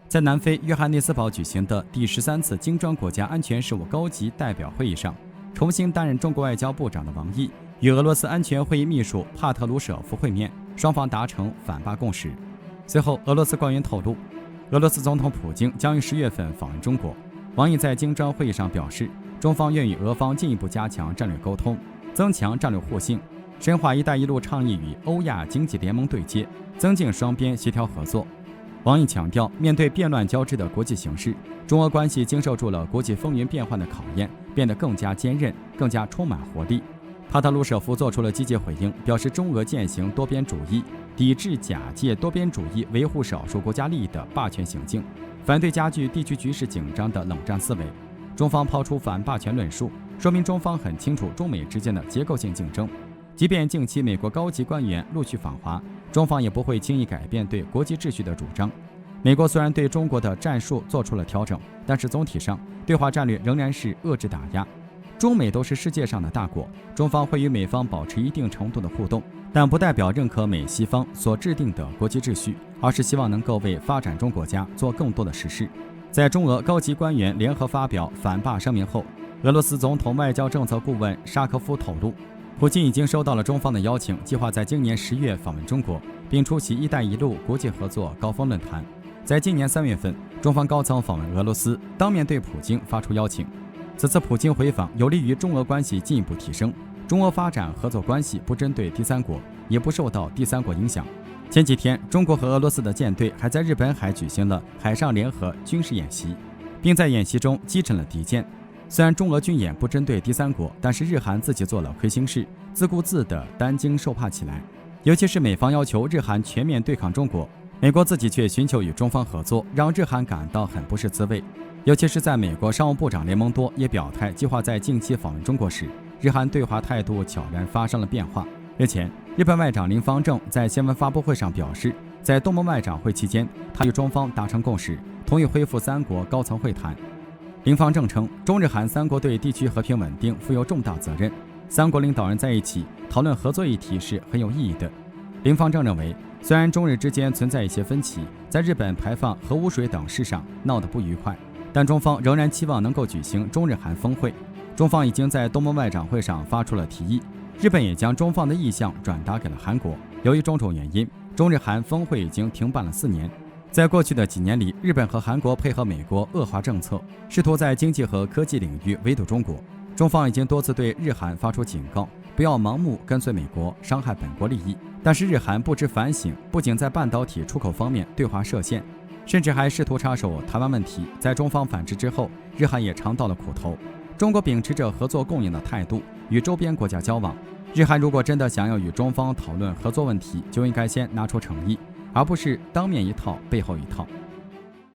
在南非约翰内斯堡举行的第13次金砖国家安全事务高级代表会议上，重新担任中国外交部长的王毅与俄罗斯安全会议秘书帕特鲁舍夫会面，双方达成反霸共识。随后，俄罗斯官员透露，俄罗斯总统普京将于10月份访问中国。王毅在金砖会议上表示，中方愿与俄方进一步加强战略沟通，增强战略互信，深化“一带一路”倡议与欧亚经济联盟对接，增进双边协调合作。王毅强调，面对变乱交织的国际形势，中俄关系经受住了国际风云变幻的考验，变得更加坚韧，更加充满活力。帕特鲁舍夫做出了积极回应，表示中俄践行多边主义，抵制假借多边主义维护少数国家利益的霸权行径，反对加剧地区局势紧张的冷战思维。中方抛出反霸权论述，说明中方很清楚中美之间的结构性竞争。即便近期美国高级官员陆续访华，中方也不会轻易改变对国际秩序的主张。美国虽然对中国的战术做出了调整，但是总体上对华战略仍然是遏制打压。中美都是世界上的大国，中方会与美方保持一定程度的互动，但不代表认可美西方所制定的国际秩序，而是希望能够为发展中国家做更多的实事。在中俄高级官员联合发表反霸声明后，俄罗斯总统外交政策顾问沙科夫透露，普京已经收到了中方的邀请，计划在今年10月访问中国，并出席“一带一路”国际合作高峰论坛。在今年3月份，中方高层访问俄罗斯，当面对普京发出邀请。此次普京回访有利于中俄关系进一步提升，中俄发展合作关系不针对第三国，也不受到第三国影响。前几天，中国和俄罗斯的舰队还在日本海举行了海上联合军事演习，并在演习中击沉了敌舰。虽然中俄军演不针对第三国，但是日韩自己做了亏心事，自顾自地担惊受怕起来。尤其是美方要求日韩全面对抗中国，美国自己却寻求与中方合作，让日韩感到很不是滋味。尤其是在美国商务部长雷蒙多也表态计划在近期访问中国时，日韩对华态度悄然发生了变化。日前，日本外长林芳正在新闻发布会上表示，在东盟外长会期间，他与中方达成共识，同意恢复3国高层会谈。林芳正称，中日韩3国对地区和平稳定负有重大责任，3国领导人在一起讨论合作议题是很有意义的。林芳正认为，虽然中日之间存在一些分歧，在日本排放核污水等事上闹得不愉快，但中方仍然期望能够举行中日韩峰会。中方已经在东盟外长会上发出了提议，日本也将中方的意向转达给了韩国。由于种种原因，中日韩峰会已经停办了4年。在过去的几年里，日本和韩国配合美国恶化政策，试图在经济和科技领域围堵中国。中方已经多次对日韩发出警告，不要盲目跟随美国，伤害本国利益。但是日韩不知反省，不仅在半导体出口方面对华设限，甚至还试图插手台湾问题。在中方反制之后，日韩也尝到了苦头。中国秉持着合作共赢的态度与周边国家交往，日韩如果真的想要与中方讨论合作问题，就应该先拿出诚意，而不是当面一套背后一套。